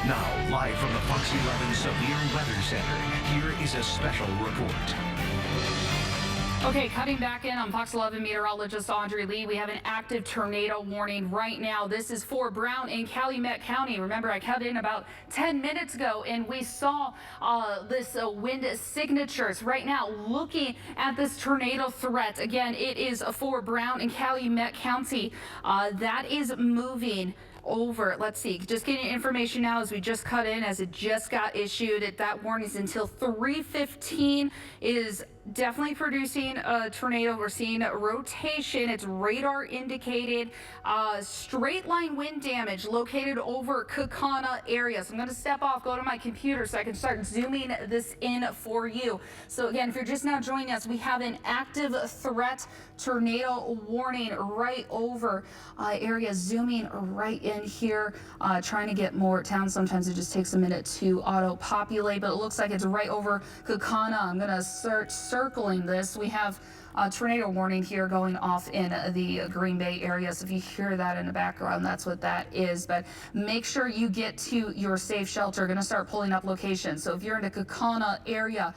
Now, live from the Fox 11 Severe Weather Center, here is a special report. Okay, cutting back in on Fox 11 meteorologist Audrey Lee. We have an active tornado warning right now. This is for Brown and Calumet County. Remember, I cut in about 10 minutes ago and we saw this wind signatures. Right now, looking at this tornado threat. Again, it is for Brown and Calumet County. That is moving over. Let's see, just getting information now as we just cut in, as it just got issued. That warning is until 3:15. Is definitely producing a tornado. We're seeing rotation. It's radar indicated. Straight line wind damage located over Kaukauna area. So I'm going to step off, go to my computer so I can start zooming this in for you. So again, if you're just now joining us, we have an active threat tornado warning right over area. Zooming right in here, trying to get more towns. Sometimes it just takes a minute to auto populate, but it looks like it's right over Kaukauna. I'm going to start circling this. We have a tornado warning here going off in the Green Bay area. So if you hear that in the background, that's what that is. But make sure you get to your safe shelter. Going to start pulling up locations. So if you're in the Kaukauna area,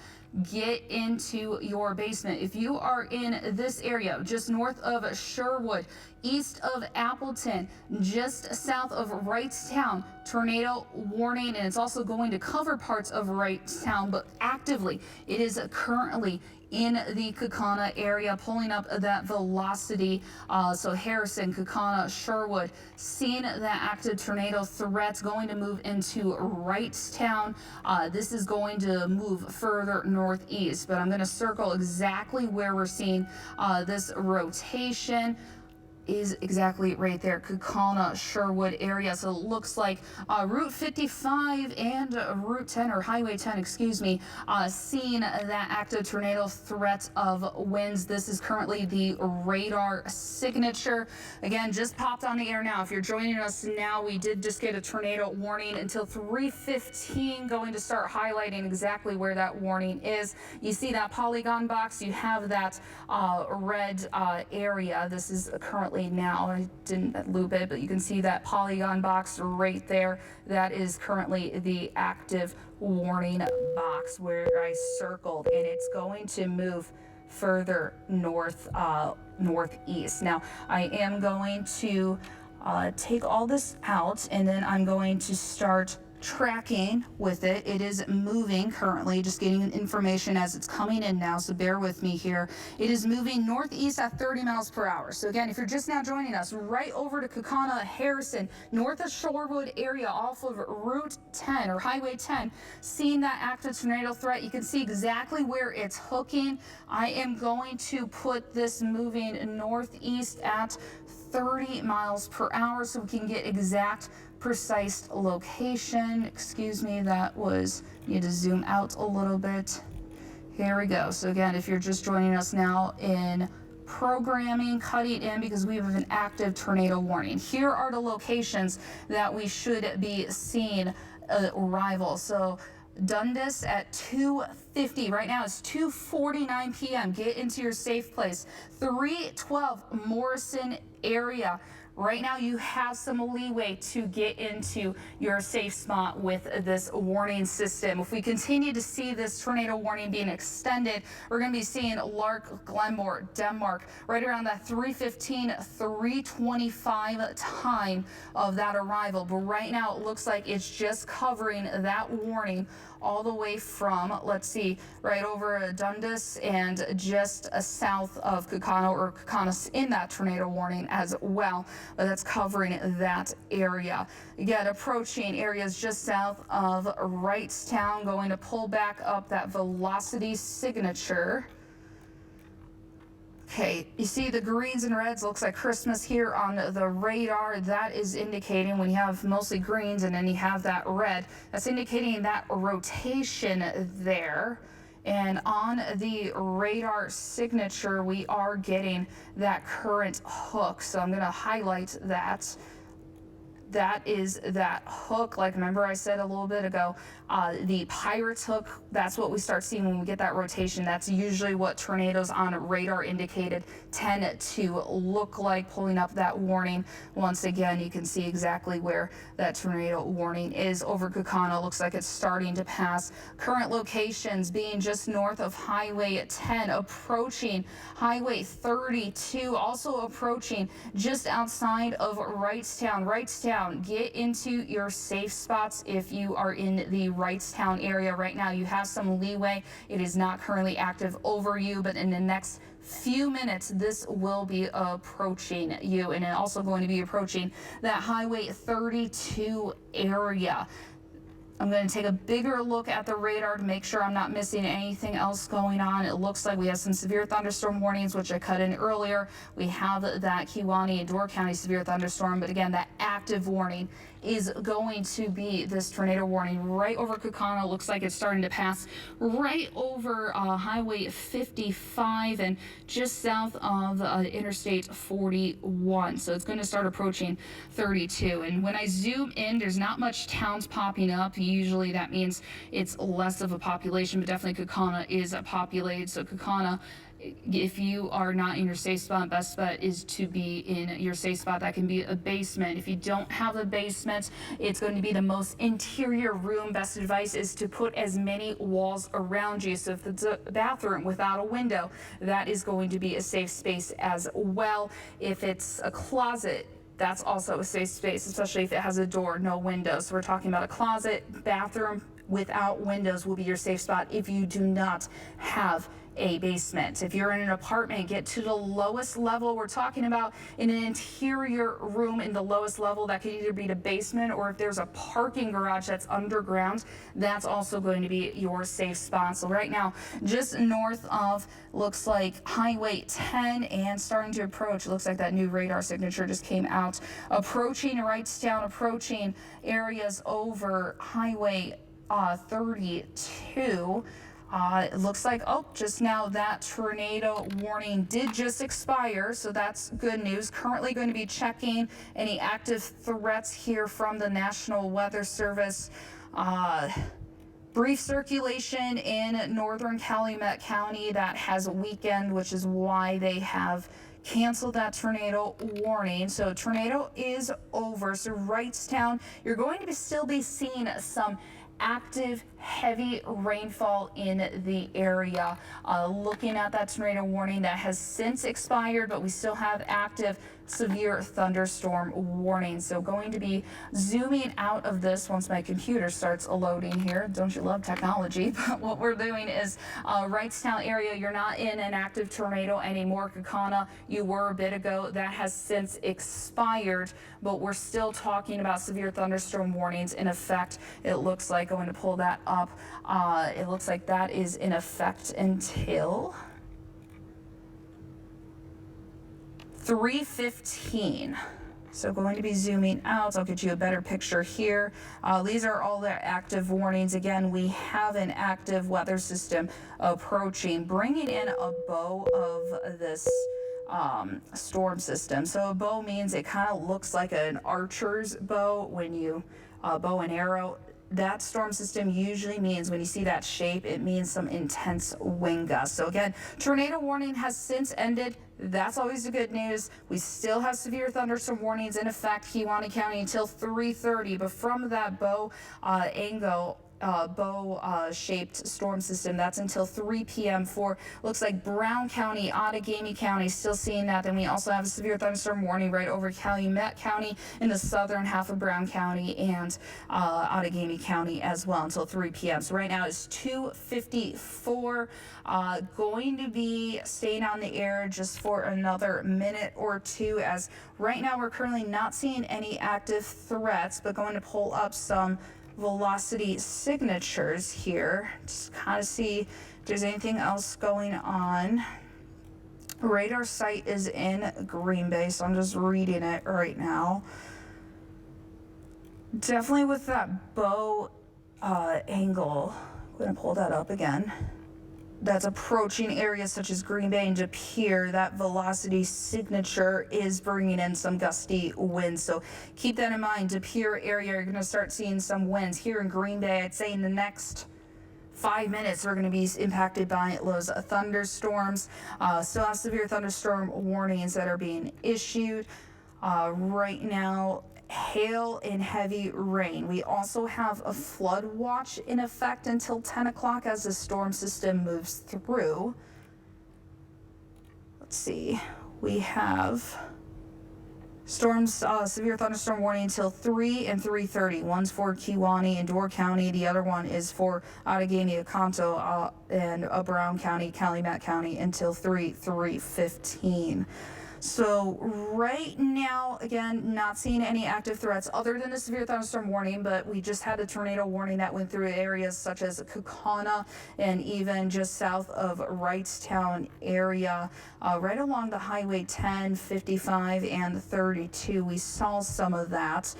get into your basement. If you are in this area, just north of Sherwood, east of Appleton, just south of Wrightstown, tornado warning, and it's also going to cover parts of Wrightstown, but actively it is currently in the Kaukauna area, pulling up that velocity. So Harrison, Kaukauna, Sherwood, seeing that active tornado threats going to move into Wrightstown. This is going to move further northeast, but I'm going to circle exactly where we're seeing this rotation. Is exactly right there, Kaukauna, Sherwood area. So it looks like Route 55 and Route 10, or Highway 10, excuse me, seeing that active tornado threat of winds. This is currently the radar signature. Again, just popped on the air now. If you're joining us now, we did just get a tornado warning until 3:15. Going to start highlighting exactly where that warning is. You see that polygon box? You have that red area. This is currently now, I didn't loop it, but you can see that polygon box right there. That is currently the active warning box where I circled, and it's going to move further northeast. Now I am going to take all this out, and then I'm going to start tracking with it. It is moving currently, just getting information as it's coming in now, so bear with me here. It is moving northeast at 30 miles per hour. So again, if you're just now joining us, right over to Kaukauna, Harrison, north of Shorewood area off of Route 10 or Highway 10, seeing that active tornado threat. You can see exactly where it's hooking. I am going to put this moving northeast at 30 miles per hour so we can get exact precise location. Excuse me, that was, need to zoom out a little bit. Here we go. So again, if you're just joining us now in programming, cutting in because we have an active tornado warning. Here are the locations that we should be seeing arrival. So Dundas at 2:50. Right now it's 2:49 p.m. Get into your safe place. 312 Morrison area. Right now you have some leeway to get into your safe spot with this warning system. If we continue to see this tornado warning being extended, we're going to be seeing Lark, Glenmore, Denmark right around that 3:15, 3:25 time of that arrival. But right now it looks like it's just covering that warning all the way from, let's see, right over Dundas and just south of Kaukauna, or Kaukauna in that tornado warning as well. But that's covering that area. Again, approaching areas just south of Wrightstown, going to pull back up that velocity signature. Okay, you see the greens and reds, looks like Christmas here on the radar. That is indicating when you have mostly greens and then you have that red, that's indicating that rotation there. And on the radar signature, we are getting that current hook. So I'm going to highlight that. that is that hook. Like, remember I said a little bit ago, the Pirates hook, that's what we start seeing when we get that rotation. That's usually what tornadoes on radar indicated tend to look like. Pulling up that warning once again, you can see exactly where that tornado warning is over Kaukauna. Looks like it's starting to pass. Current locations being just north of Highway 10, approaching Highway 32, also approaching just outside of Wrightstown. Get into your safe spots if you are in the Wrightstown area right now. You have some leeway. It is not currently active over you, but in the next few minutes this will be approaching you, and also going to be approaching that Highway 32 area. I'm going to take a bigger look at the radar to make sure I'm not missing anything else going on. It looks like we have some severe thunderstorm warnings, which I cut in earlier. We have that Kewaunee and Door County severe thunderstorm, but again, that active warning is going to be this tornado warning right over Kaukauna. Looks like it's starting to pass right over Highway 55 and just south of Interstate 41. So it's going to start approaching 32. And when I zoom in, there's not much towns popping up. Usually that means it's less of a population, but definitely Kaukauna is populated. So Kaukauna, if you are not in your safe spot, best bet is to be in your safe spot. That can be a basement. If you don't have a basement, it's going to be the most interior room. Best advice is to put as many walls around you. So if it's a bathroom without a window, that is going to be a safe space as well. If it's a closet, that's also a safe space, especially if it has a door, no windows. So we're talking about a closet, bathroom without windows will be your safe spot if you do not have a basement. If you're in an apartment, get to the lowest level. We're talking about in an interior room in the lowest level. That could either be the basement, or if there's a parking garage that's underground, that's also going to be your safe spot. So right now, just north of, looks like Highway 10 and starting to approach. Looks like that new radar signature just came out. Approaching Wrightstown, approaching areas over Highway 32. It looks like, oh, just now that tornado warning did just expire, so that's good news. Currently going to be checking any active threats here from the National Weather Service. Brief circulation in northern Calumet County that has weakened, which is why they have canceled that tornado warning. So tornado is over. So Wrightstown, you're going to still be seeing some active heavy rainfall in the area. Looking at that tornado warning that has since expired, but we still have active severe thunderstorm warning. So going to be zooming out of this once my computer starts loading here. Don't you love technology? But what we're doing is Wrightstown area, you're not in an active tornado anymore. Kaukauna, you were a bit ago. That has since expired, but we're still talking about severe thunderstorm warnings in effect. It looks like, going to pull that up. It looks like that is in effect until 3:15. So going to be zooming out. I'll get you a better picture here. These are all the active warnings. Again, we have an active weather system approaching, bringing in a bow of this storm system. So a bow means it kind of looks like an archer's bow when you bow and arrow. That storm system usually means, when you see that shape, it means some intense wind gusts. So again, tornado warning has since ended. That's always the good news. We still have severe thunderstorm warnings in effect, Kewaunee County, until 3:30. But from that bow shaped storm system, that's until 3 p.m. for, looks like, Brown County, Outagamie County, still seeing that. Then we also have a severe thunderstorm warning right over Calumet County in the southern half of Brown County and Outagamie County as well until 3 p.m. So right now it's 2:54. Going to be staying on the air just for another minute or two, as right now we're currently not seeing any active threats, but going to pull up some velocity signatures here, just kind of see if there's anything else going on. Radar site is in Green Bay, so I'm just reading it right now. Definitely with that bow angle, I'm going to pull that up again. that's approaching areas such as Green Bay and De Pere. That velocity signature is bringing in some gusty winds, so keep that in mind. De Pere area, you're going to start seeing some winds. Here in Green Bay, I'd say in the next 5 minutes we're going to be impacted by those thunderstorms. Still have severe thunderstorm warnings that are being issued right now. Hail and heavy rain. We also have a flood watch in effect until 10 o'clock as the storm system moves through. Let's see, we have storms, severe thunderstorm warning until 3 and 3:30. One's for Kewaunee and Door County. The other one is for Outagamie, Oconto, and Brown County, Calumet County until 3:15. So right now, again, not seeing any active threats other than a severe thunderstorm warning, but we just had a tornado warning that went through areas such as Kaukauna and even just south of Wrightstown area, right along the Highway 10, 55, and 32. We saw some of that.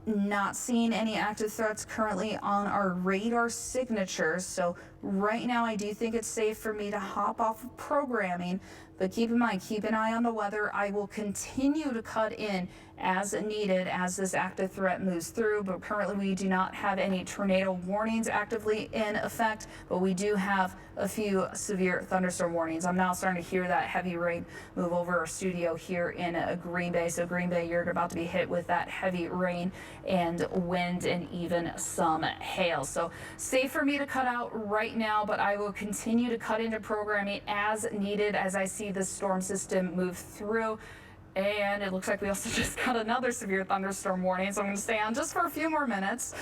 Not seeing any active threats currently on our radar signatures. So right now I do think it's safe for me to hop off of programming, but keep in mind, keep an eye on the weather. I will continue to cut in as needed as this active threat moves through, but currently we do not have any tornado warnings actively in effect, but we do have a few severe thunderstorm warnings. I'm now starting to hear that heavy rain move over our studio here in Green Bay. So Green Bay, you're about to be hit with that heavy rain and wind and even some hail. So safe for me to cut out right now, but I will continue to cut into programming as needed as I see the storm system move through. And it looks like we also just got another severe thunderstorm warning, so I'm going to stay on just for a few more minutes.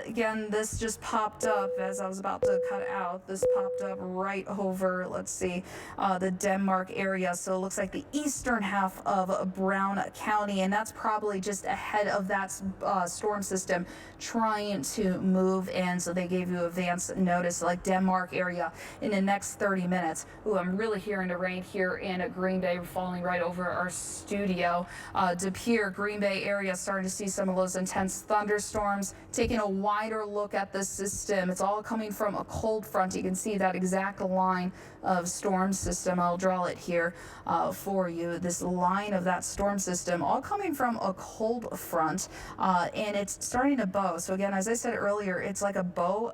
Again, this just popped up as I was about to cut out. This popped up right over, let's see, the Denmark area. So it looks like the eastern half of Brown County, and that's probably just ahead of that storm system trying to move in. So they gave you advance notice, like Denmark area, in the next 30 minutes. Ooh, I'm really hearing the rain here in Green Bay falling right over our studio. De Pere, Green Bay area, starting to see some of those intense thunderstorms. Taking a wider look at the system, it's all coming from a cold front. You can see that exact line of storm system. I'll draw it here for you. This line of that storm system all coming from a cold front, and it's starting to bow. So again, as I said earlier, it's like a bow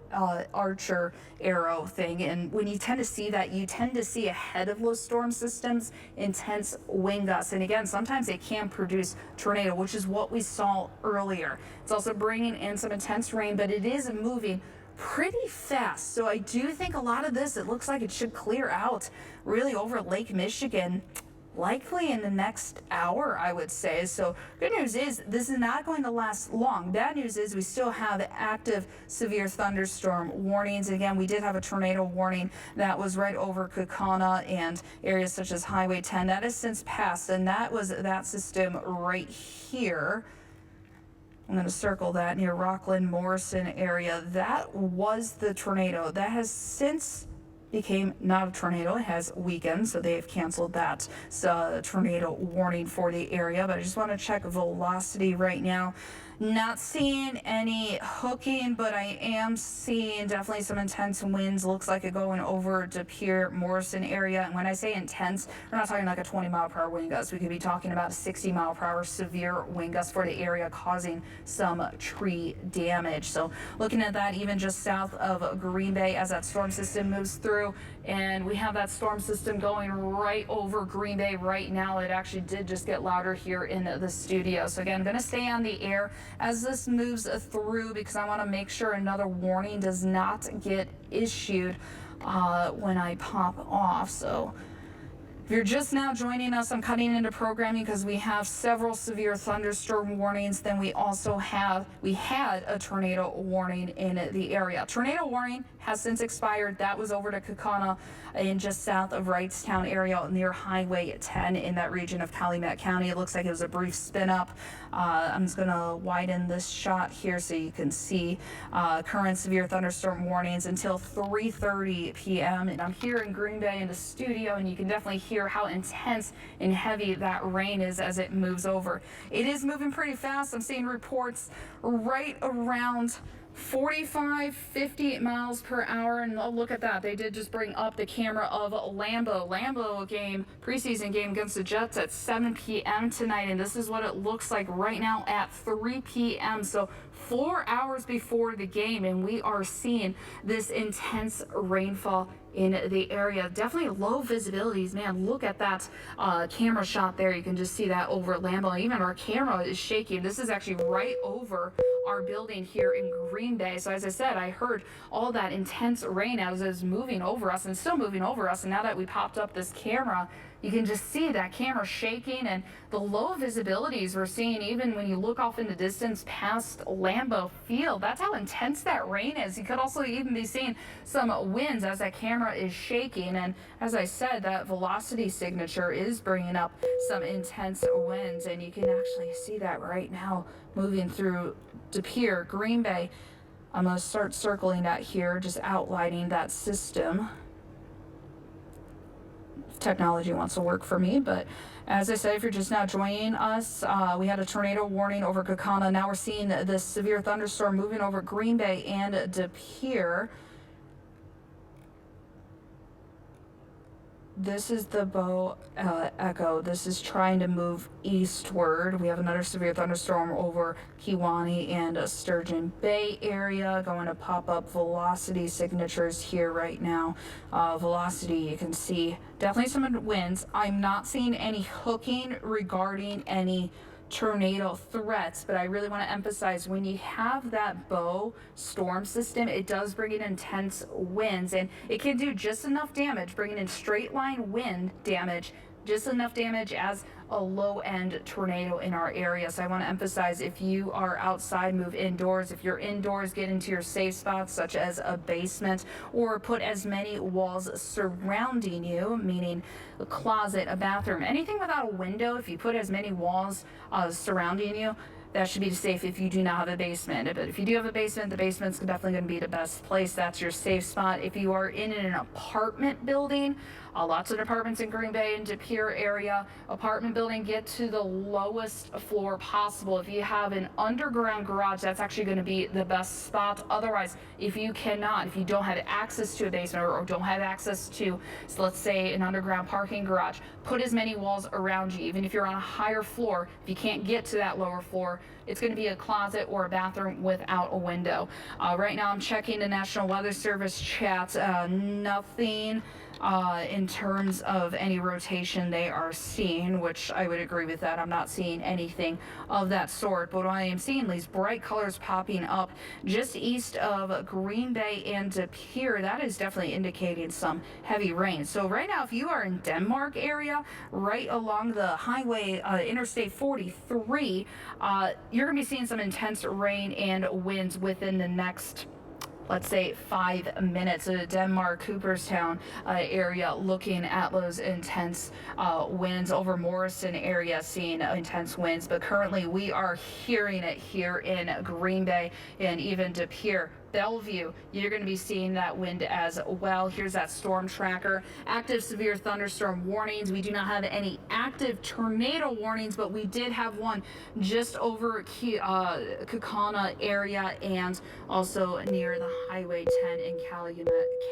archer arrow thing, and when you tend to see that, you tend to see ahead of those storm systems intense wind gusts. And again, sometimes it can produce tornado, which is what we saw earlier. It's also bringing in some intense rain, but it is moving pretty fast. So I do think a lot of this, it looks like it should clear out really over Lake Michigan, likely in the next hour, I would say. So good news is this is not going to last long. Bad news is we still have active severe thunderstorm warnings. Again, we did have a tornado warning that was right over Kaukauna and areas such as Highway 10. That has since passed, and that was that system right here. I'm going to circle that near Rockland, Morrison area. That was the tornado. That has since became not a tornado. It has weakened, so they've canceled that tornado warning for the area. But I just want to check velocity right now. Not seeing any hooking, but I am seeing definitely some intense winds. Looks like it going over De Pere, Morrison area. And when I say intense, we're not talking like a 20-mile-per-hour wind gust. We could be talking about a 60-mile-per-hour severe wind gust for the area, causing some tree damage. So looking at that, even just south of Green Bay as that storm system moves through, and we have that storm system going right over Green Bay right now. It actually did just get louder here in the studio. So again, I'm going to stay on the air as this moves through because I want to make sure another warning does not get issued when I pop off. So if you're just now joining us, I'm cutting into programming because we have several severe thunderstorm warnings. Then we had a tornado warning in the area. Tornado warning has since expired. That was over to Kaukauna in just south of Wrightstown area near Highway 10 in that region of Calumet County. It looks like it was a brief spin up. I'm just going to widen this shot here so you can see current severe thunderstorm warnings until 3:30 p.m. And I'm here in Green Bay in the studio, and you can definitely hear how intense and heavy that rain is as it moves over. It is moving pretty fast. I'm seeing reports right around 45, 50 miles per hour, and oh, look at that. They did just bring up the camera of Lambeau game, preseason game against the Jets at 7 p.m. tonight, and this is what it looks like right now at 3 p.m. So 4 hours before the game, and we are seeing this intense rainfall in the area. Definitely low visibilities. Man, look at that camera shot there. You can just see that over Lambeau. Even our camera is shaking. This is actually right over our building here in Green Bay. So as I said, I heard all that intense rain as it was moving over us and still moving over us. And now that we popped up this camera, you can just see that camera shaking and the low visibilities we're seeing even when you look off in the distance past Lambeau Field. That's how intense that rain is. You could also even be seeing some winds as that camera is shaking. And as I said, that velocity signature is bringing up some intense winds. And you can actually see that right now moving through De Pere, Green Bay. I'm going to start circling that here, just outlining that system. Technology wants to work for me, but as I said, if you're just now joining us, we had a tornado warning over Kaukauna. Now we're seeing this severe thunderstorm moving over Green Bay and De Pere. This is the Bow Echo. This is trying to move eastward. We have another severe thunderstorm over Kewaunee and Sturgeon Bay area. Going to pop up velocity signatures here right now. Velocity, you can see definitely some winds. I'm not seeing any hooking regarding any tornado threats, but I really want to emphasize when you have that Bow storm system, it does bring in intense winds, and it can do just enough damage, bringing in straight line wind damage, just enough damage as a low-end tornado in our area. So I want to emphasize, if you are outside, move indoors. If you're indoors, get into your safe spots such as a basement, or put as many walls surrounding you, meaning a closet, a bathroom, anything without a window. If you put as many walls surrounding you, that should be safe if you do not have a basement. But if you do have a basement, the basement's definitely going to be the best place. That's your safe spot. If you are in an apartment building, lots of apartments in Green Bay and De Pere area, apartment building, get to the lowest floor possible. If you have an underground garage, that's actually going to be the best spot. Otherwise, if you don't have access to a basement or don't have access to, so let's say, an underground parking garage, put as many walls around you. Even if you're on a higher floor, if you can't get to that lower floor, it's going to be a closet or a bathroom without a window. Right now I'm checking the National Weather Service chat. Nothing in terms of any rotation they are seeing, which I would agree with that. I'm not seeing anything of that sort, but I am seeing these bright colors popping up just east of Green Bay and De Pere. That is definitely indicating some heavy rain. So right now, if you are in Denmark area, right along the highway, Interstate 43, you're going to be seeing some intense rain and winds within the next, let's say, 5 minutes. The Denmark, Cooperstown area, looking at those intense winds. Over Morrison area, seeing intense winds. But currently we are hearing it here in Green Bay and even De Pere. Bellevue, you're going to be seeing that wind as well. Here's that storm tracker. Active severe thunderstorm warnings. We do not have any active tornado warnings, but we did have one just over Kaukauna area and also near the Highway 10 in Calumet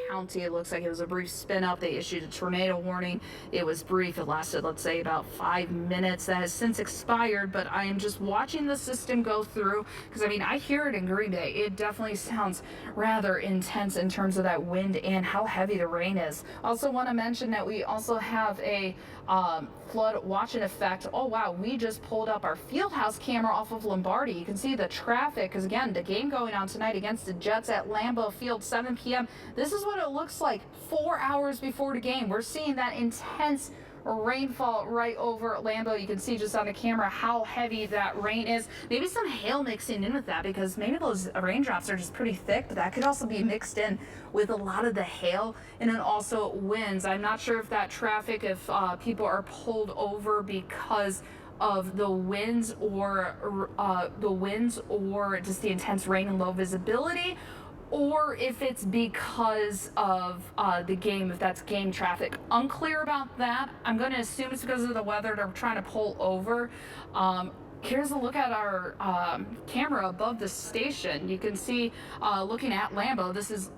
County. It looks like it was a brief spin up. They issued a tornado warning. It was brief. It lasted, let's say, about 5 minutes. That has since expired, but I am just watching the system go through because, I mean, I hear it in Green Bay. It definitely sounds rather intense in terms of that wind and how heavy the rain is. Also want to mention that we also have a flood watch in effect. Oh wow, we just pulled up our Fieldhouse camera off of Lombardi. You can see the traffic because, again, the game going on tonight against the Jets at Lambeau Field, 7 p.m. This is what it looks like 4 hours before the game. We're seeing that intense rainfall right over Lambeau. You can see just on the camera how heavy that rain is. Maybe some hail mixing in with that because maybe those raindrops are just pretty thick, but that could also be mixed in with a lot of the hail, and then also winds. I'm not sure if that traffic, if people are pulled over because of the winds or just the intense rain and low visibility, or if it's because of the game, if that's game traffic. Unclear about that. I'm going to assume it's because of the weather. They're trying to pull over. Here's a look at our camera above the station. You can see, looking at Lambeau, this is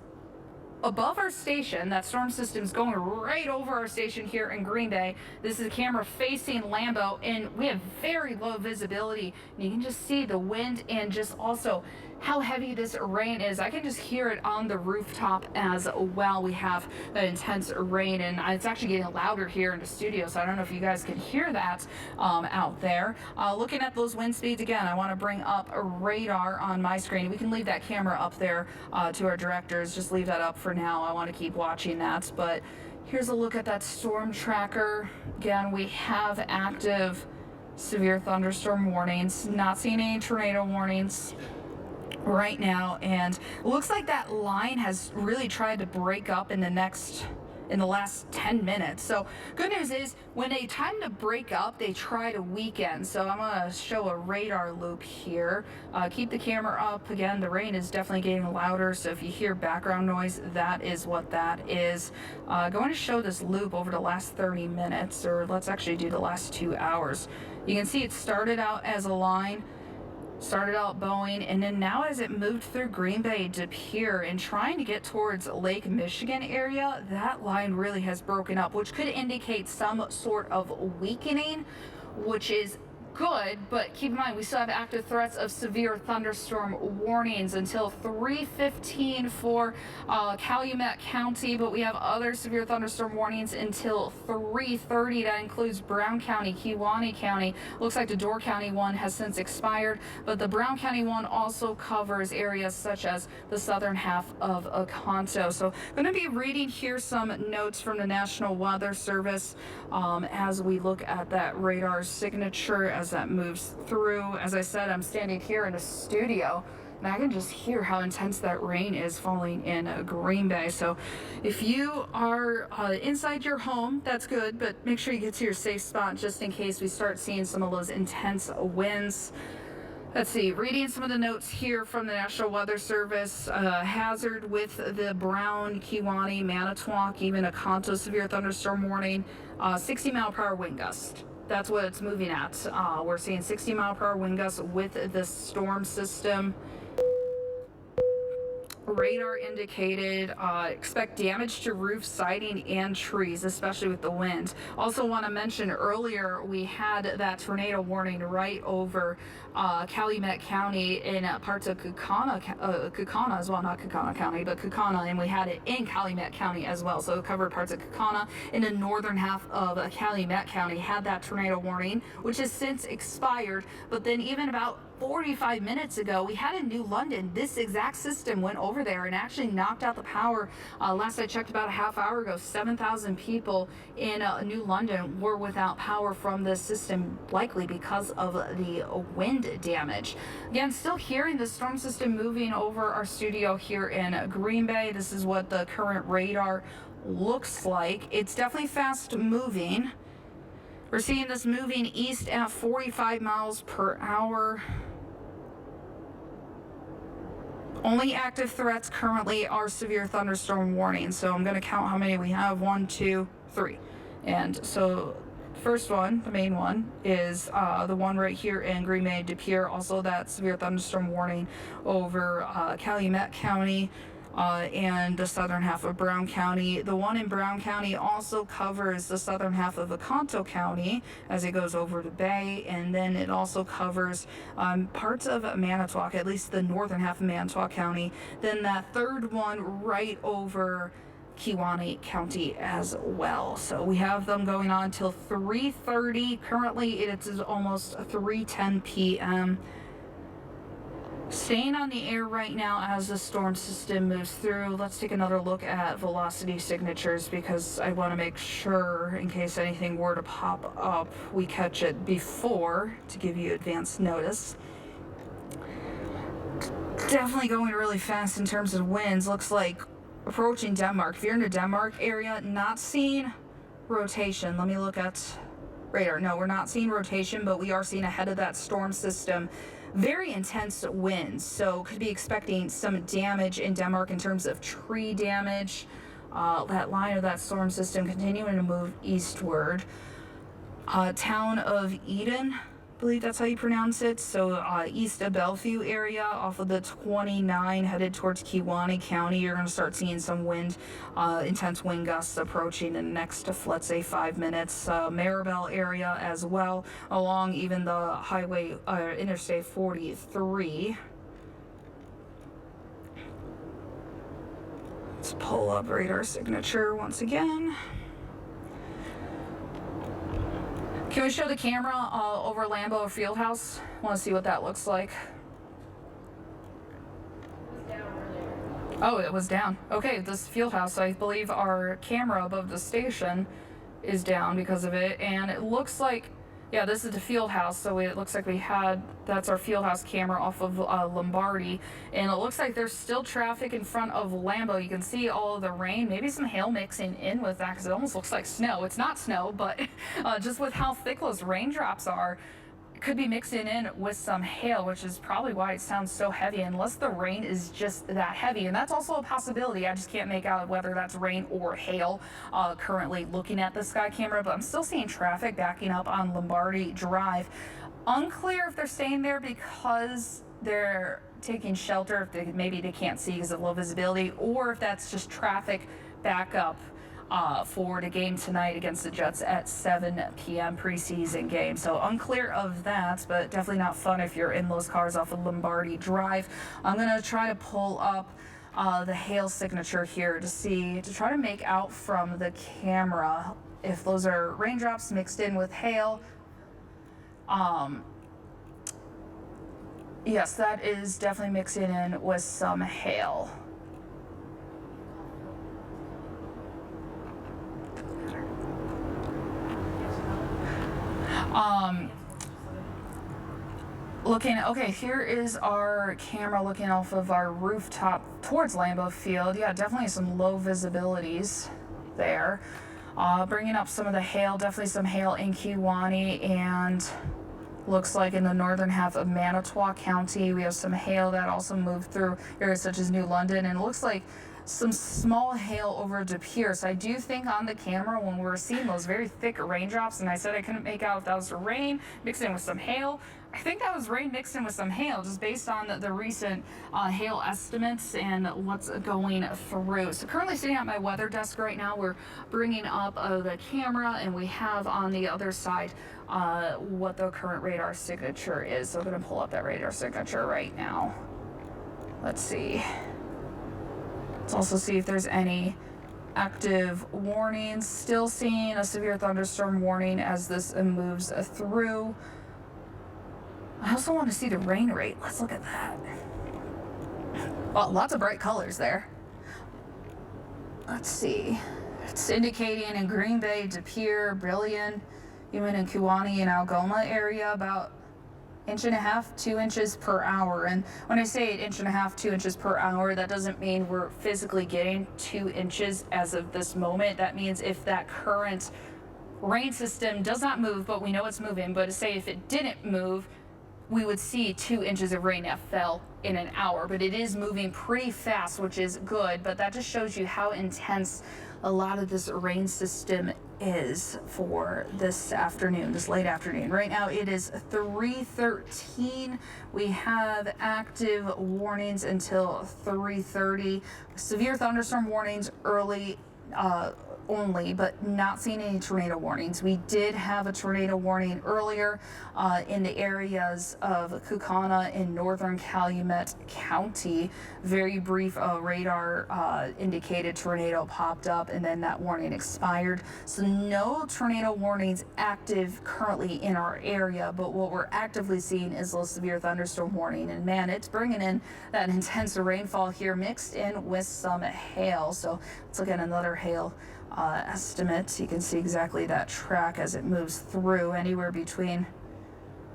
above our station. That storm system is going right over our station here in Green Bay. This is a camera facing Lambeau, and we have very low visibility. And you can just see the wind and just also how heavy this rain is. I can just hear it on the rooftop as well. We have that intense rain, and it's actually getting louder here in the studio, so I don't know if you guys can hear that out there. Looking at those wind speeds again, I want to bring up a radar on my screen. We can leave that camera up there to our directors. Just leave that up for now. I want to keep watching that, but here's a look at that storm tracker. Again, we have active severe thunderstorm warnings, not seeing any tornado warnings right now, and it looks like that line has really tried to break up in the last 10 minutes. So good news is when they time to break up, they try to weaken. So I'm going to show a radar loop here. Keep the camera up. Again, the rain is definitely getting louder, so if you hear background noise, that is what that is. Going to show this loop over the last 30 minutes, or let's actually do the last 2 hours. You can see it started out as a line, started out bowing, and then now as it moved through Green Bay, De Pere, and trying to get towards Lake Michigan area, that line really has broken up, which could indicate some sort of weakening, which is good, but keep in mind we still have active threats of severe thunderstorm warnings until 3:15 for Calumet County, but we have other severe thunderstorm warnings until 3:30. That includes Brown County, Kewaunee County. Looks like the Door County one has since expired, but the Brown County one also covers areas such as the southern half of Oconto. So I'm going to be reading here some notes from the National Weather Service as we look at that radar signature as that moves through. As I said, I'm standing here in a studio, and I can just hear how intense that rain is falling in Green Bay. So if you are inside your home, that's good, but make sure you get to your safe spot just in case we start seeing some of those intense winds. Let's see, reading some of the notes here from the National Weather Service. Hazard with the Brown, Kewaunee, Manitowoc, even a Oconto severe thunderstorm warning. 60 mile per hour wind gust. That's what it's moving at. We're seeing 60 mile per hour wind gusts with this storm system. Radar indicated expect damage to roof, siding, and trees, especially with the wind. Also want to mention earlier we had that tornado warning right over Calumet County in parts of Kaukauna as well, not Kaukauna County, but Kaukauna, and we had it in Calumet County as well. So it covered parts of Kaukauna, in the northern half of Calumet County had that tornado warning, which has since expired. But then even about 45 minutes ago, we had in New London, this exact system went over there and actually knocked out the power. Last I checked about a half hour ago, 7,000 people in New London were without power from this system, likely because of the wind damage. Again, still hearing the storm system moving over our studio here in Green Bay. This is what the current radar looks like. It's definitely fast moving. We're seeing this moving east at 45 miles per hour. Only active threats currently are severe thunderstorm warnings. So I'm going to count how many we have. 1, 2, 3. And so first one, the main one, is the one right here in Green Bay, De Pere. Also that severe thunderstorm warning over Calumet County. And the southern half of Brown County. The one in Brown County also covers the southern half of Oconto County as it goes over to Bay, and then it also covers parts of Manitowoc, at least the northern half of Manitowoc County. Then that third one right over Kewaunee County as well. So we have them going on till 3:30. Currently it is almost 3:10 p.m. Staying on the air right now as the storm system moves through. Let's take another look at velocity signatures because I want to make sure, in case anything were to pop up, we catch it before to give you advance notice. Definitely going really fast in terms of winds. Looks like approaching Denmark. If you're in the Denmark area, not seeing rotation. Let me look at radar. No, we're not seeing rotation, but we are seeing ahead of that storm system very intense winds, so could be expecting some damage in Denmark in terms of tree damage. That line of that storm system continuing to move eastward. Town of Eden, believe that's how you pronounce it. So east of Bellevue area off of the 29 headed towards Kewaunee County, you're going to start seeing some wind, intense wind gusts approaching in the next, let's say, 5 minutes. Maribel area as well, along even the highway, Interstate 43. Let's pull up radar signature once again. Can we show the camera over Lambeau Fieldhouse? Want to see what that looks like. Oh, it was down. Okay, this field house, I believe our camera above the station is down because of it, and it looks like, yeah, this is the field house, so it looks like that's our field house camera off of Lombardi, and it looks like there's still traffic in front of Lambeau. You can see all of the rain, maybe some hail mixing in with that, because it almost looks like snow. It's not snow, but just with how thick those raindrops are, it could be mixing in with some hail, which is probably why it sounds so heavy, unless the rain is just that heavy. And that's also a possibility. I just can't make out whether that's rain or hail currently looking at the sky camera, but I'm still seeing traffic backing up on Lombardi Drive. Unclear if they're staying there because they're taking shelter, if maybe they can't see because of low visibility, or if that's just traffic backup for the game tonight against the Jets at 7 p.m. preseason game. So unclear of that, but definitely not fun if you're in those cars off of Lombardi Drive. I'm going to try to pull up the hail signature here to try to make out from the camera if those are raindrops mixed in with hail. Yes, that is definitely mixing in with some hail. Okay, here is our camera looking off of our rooftop towards Lambeau Field. Yeah, definitely some low visibilities there. Bringing up some of the hail, definitely some hail in Kewaunee, and looks like in the northern half of Manitowoc County, we have some hail that also moved through areas such as New London, and it looks like some small hail over De Pere. So I do think on the camera when we're seeing those very thick raindrops, and I said I couldn't make out if that was rain mixed in with some hail, I think that was rain mixed in with some hail, just based on the recent hail estimates and what's going through. So currently sitting at my weather desk right now, we're bringing up the camera, and we have on the other side what the current radar signature is. So I'm going to pull up that radar signature right now. Let's see. Let's also see if there's any active warnings. Still seeing a severe thunderstorm warning as this moves through. I also want to see the rain rate. Let's look at that. Well, lots of bright colors there. Let's see. It's indicating in Green Bay, De Pere, Brillion, even in Kewaunee and Algoma area, about 1.5 to 2 inches per hour. And when I say 1.5 to 2 inches per hour, that doesn't mean we're physically getting 2 inches as of this moment. That means if that current rain system does not move, but we know it's moving, but say if it didn't move, we would see 2 inches of rain that fell in an hour. But it is moving pretty fast, which is good, but that just shows you how intense a lot of this rain system is for this afternoon, this late afternoon. Right now it is 3:13. We have active warnings until 3:30. Severe thunderstorm warnings early only, but not seeing any tornado warnings. We did have a tornado warning earlier in the areas of Kukana in northern Calumet County. Very brief radar indicated tornado popped up, and then that warning expired. So no tornado warnings active currently in our area, but what we're actively seeing is those severe thunderstorm warning. And man, it's bringing in that intense rainfall here mixed in with some hail. So let's look at another hail estimate. You can see exactly that track as it moves through, anywhere between,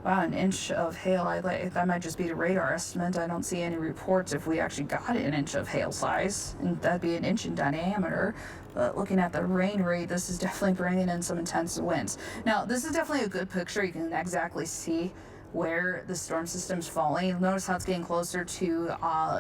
wow, 1 inch of hail. That might just be the radar estimate. I don't see any reports if we actually got 1 inch of hail size, and that'd be 1 inch in diameter. But looking at the rain rate, this is definitely bringing in some intense winds. Now, this is definitely a good picture. You can exactly see where the storm system's falling. You'll notice how it's getting closer to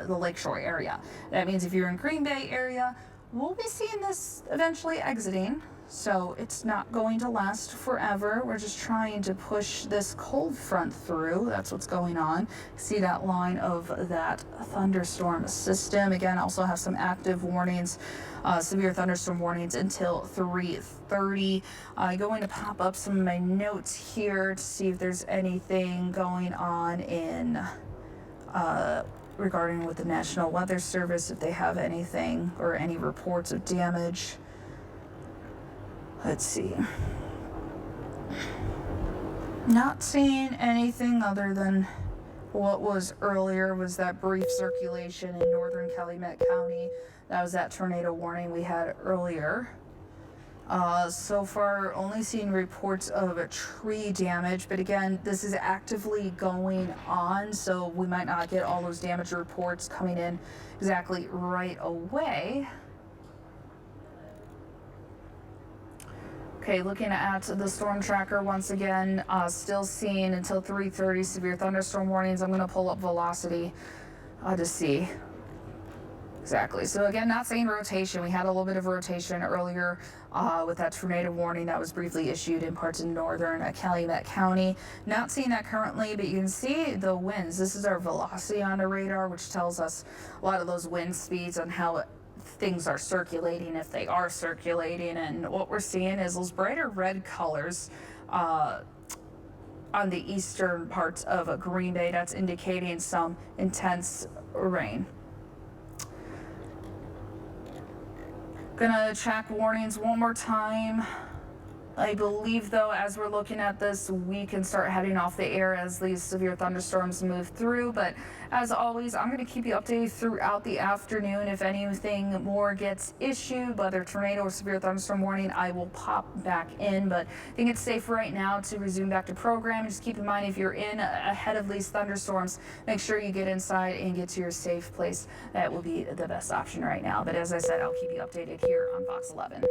the lakeshore area. That means if you're in Green Bay area we'll be seeing this eventually exiting. So it's not going to last forever. We're just trying to push this cold front through. That's what's going on. See that line of that thunderstorm system. Again, also have some active warnings, severe thunderstorm warnings until 3:30. Going to pop up some of my notes here to see if there's anything going on in regarding with the National Weather Service, if they have anything or any reports of damage. Let's see. Not seeing anything other than what was earlier, was that brief circulation in northern Calumet County. That was that tornado warning we had earlier. So far, only seeing reports of a tree damage, but again, this is actively going on, so we might not get all those damage reports coming in exactly right away. Okay, looking at the storm tracker once again, still seeing until 3:30 severe thunderstorm warnings. I'm going to pull up velocity to see exactly. So again, not seeing rotation. We had a little bit of rotation earlier with that tornado warning that was briefly issued in parts of northern Calumet County. Not seeing that currently, but you can see the winds. This is our velocity on the radar, which tells us a lot of those wind speeds on how things are circulating, if they are circulating. And what we're seeing is those brighter red colors on the eastern parts of Green Bay. That's indicating some intense rain. Gonna check warnings one more time. I believe, though, as we're looking at this, we can start heading off the air as these severe thunderstorms move through. But as always, I'm going to keep you updated throughout the afternoon. If anything more gets issued, whether tornado or severe thunderstorm warning, I will pop back in. But I think it's safe right now to resume back to program. Just keep in mind, if you're in ahead of these thunderstorms, make sure you get inside and get to your safe place. That will be the best option right now. But as I said, I'll keep you updated here on Fox 11.